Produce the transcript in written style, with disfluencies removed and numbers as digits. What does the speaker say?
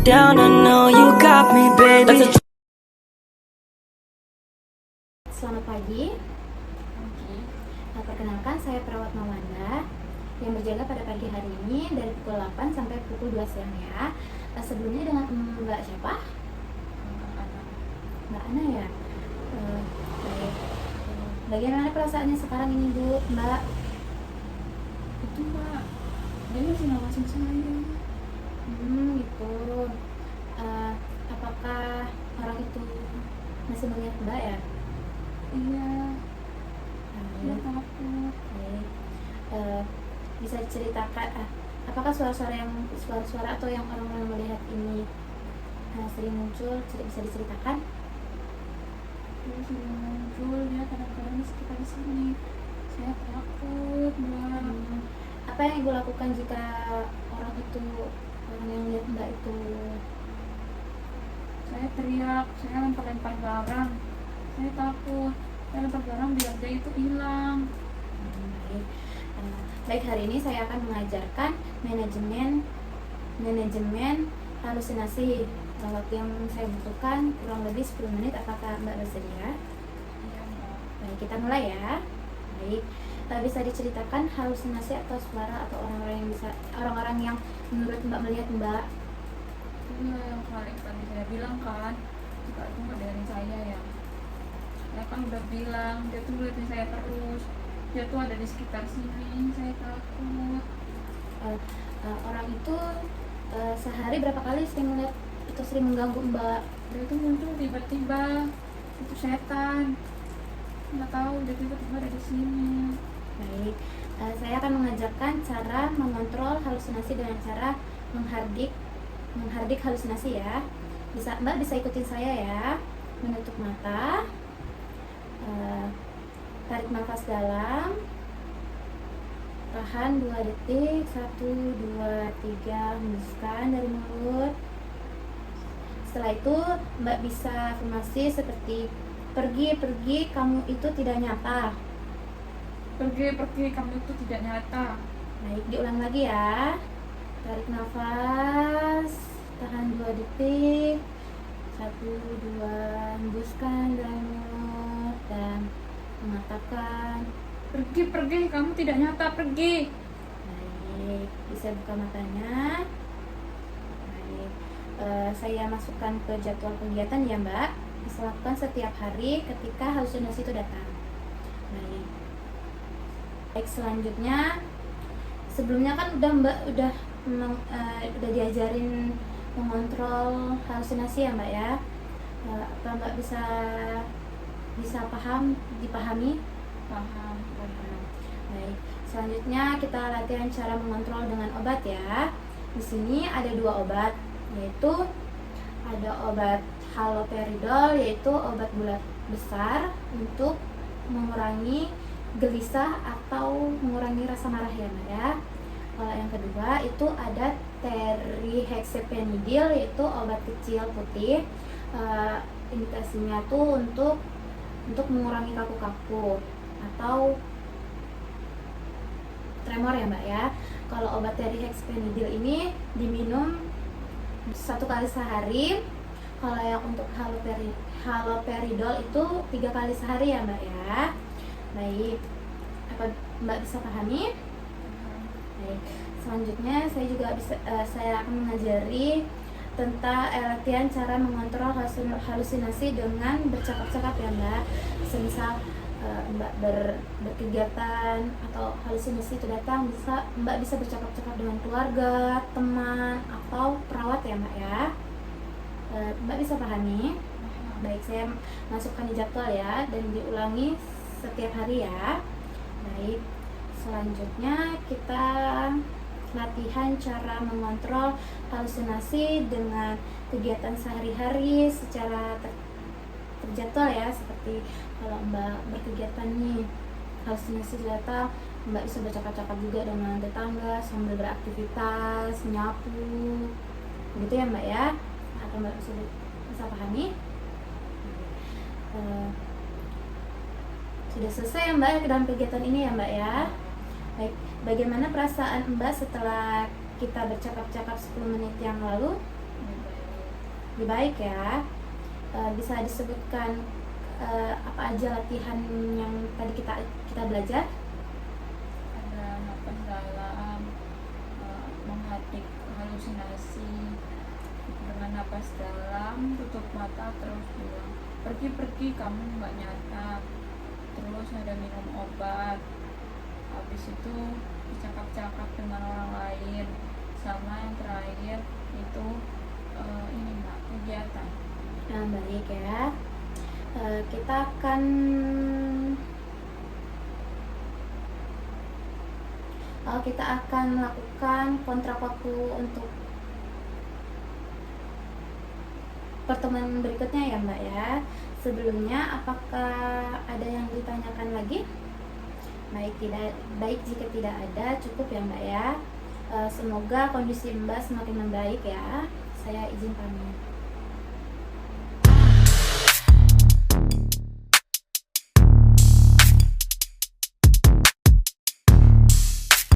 down, I know you got me, baby. Selamat pagi. Perkenalkan, saya perawat Mawanda yang berjaga pada pagi hari ini dari pukul 8 sampai pukul 2 siang ya. Sebelumnya dengan Mbak siapa? Mbak Ana ya. Baik. Bagaimana perasaannya sekarang ini Bu, Mbak? Itu Mbak, dia masih ngawasin saya. Gitu. Apakah orang itu masih melihat Mbak ya? Iya, dia Baik. takut. Baik. Bisa diceritakan apakah suara-suara atau yang orang-orang melihat ini sering muncul, bisa diceritakan? Dia sering muncul, dia kadang-kadang di sekitar sini. Saya takut Mbak. Apa yang Ibu lakukan jika orang yang lihat Mbak itu? Saya teriak, saya lempar-lempar barang. Saya takut, saya lempar barang biar dia itu hilang. Baik. Baik, hari ini saya akan mengajarkan manajemen halusinasi. Waktu yang saya butuhkan kurang lebih 10 menit. Apakah Mbak bersedia? Iya Mbak. Baik, kita mulai ya. Baik, bisa diceritakan halusinasi atau suara atau orang-orang yang menurut Mbak melihat Mbak? Iya, yang paling tadi saya bilang kan, jika itu nggak dari saya ya. Saya kan udah bilang, dia tuh ngeliatin saya terus. Dia tuh ada di sekitar sini, saya takut. Orang itu sehari berapa kali sering melihat atau sering mengganggu Mbak? Dia tuh muncul tiba-tiba, itu setan. Nggak tahu, dia tiba-tiba ada di sini. Baik, saya akan mengajarkan cara mengontrol halusinasi dengan cara menghardik halusinasi ya. Mbak bisa ikutin saya ya. Menutup mata, tarik nafas dalam, tahan 2 detik, 1, 2, 3, hembuskan dari mulut. Setelah itu Mbak bisa afirmasi seperti pergi, kamu itu tidak nyata. Pergi, kamu itu tidak nyata. Baik, diulang lagi ya. Tarik nafas, tahan 2 detik, 1, 2, hembuskan dari mulut dan mengatakan Pergi, kamu tidak nyata, pergi. baik, bisa buka matanya. Baik, saya masukkan ke jadwal kegiatan ya Mbak. Bisa lakukan setiap hari ketika halusinasi itu datang. Baik, selanjutnya sebelumnya kan Mbak udah diajarin mengontrol halusinasi ya Mbak ya. Apa Mbak bisa dipahami? Paham. Baik, selanjutnya kita latihan cara mengontrol dengan obat ya. Di sini ada 2 obat, yaitu ada obat haloperidol, yaitu obat bulat besar untuk mengurangi gelisah atau mengurangi rasa marah ya Mbak ya. Kalau yang kedua itu ada terihexepenidil, yaitu obat kecil putih. Indikasinya tuh untuk mengurangi kaku-kaku atau tremor ya Mbak ya. Kalau obat terihexepenidil ini diminum 1 kali sehari. Kalau yang untuk haloperidol itu 3 kali sehari ya Mbak ya. Baik, apa Mbak bisa pahami? Baik, selanjutnya saya akan mengajari tentang latihan cara mengontrol halusinasi dengan bercakap-cakap ya Mbak. Semisal Mbak berkegiatan atau halusinasi itu datang, Mbak bisa bercakap-cakap dengan keluarga, teman, atau perawat ya Mbak ya. Mbak bisa pahami? Baik, saya masukkan di jadwal ya dan diulangi setiap hari ya. Baik, selanjutnya kita latihan cara mengontrol halusinasi dengan kegiatan sehari-hari secara terjadwal ya. Seperti kalau Mbak berkegiatan nih, halusinasi datang, Mbak bisa bercakap-cakap juga dengan tetangga sambil beraktivitas, nyapu, gitu ya Mbak ya. Atau Mbak bisa pahami? Sudah selesai ya Mbak dalam kegiatan ini ya Mbak ya. Baik, bagaimana perasaan Mbak setelah kita bercakap-cakap 10 menit yang lalu? lebih baik ya. Bisa disebutkan apa aja latihan yang tadi kita belajar? Ada napas dalam, menghadap halusinasi dengan napas dalam, tutup mata terus bilang pergi kamu nggak nyata, terus ada minum obat, habis itu bercakap-cakap dengan orang lain, sama yang terakhir itu ini mbak, kegiatan. Nah, baik ya. Kita akan melakukan kontrapaktu untuk pertemuan berikutnya ya Mbak ya. Sebelumnya apakah ada yang ditanyakan lagi? Baik jika tidak ada, cukup ya Mbak ya. Semoga kondisi Mbak semakin membaik ya. Saya izin pamit.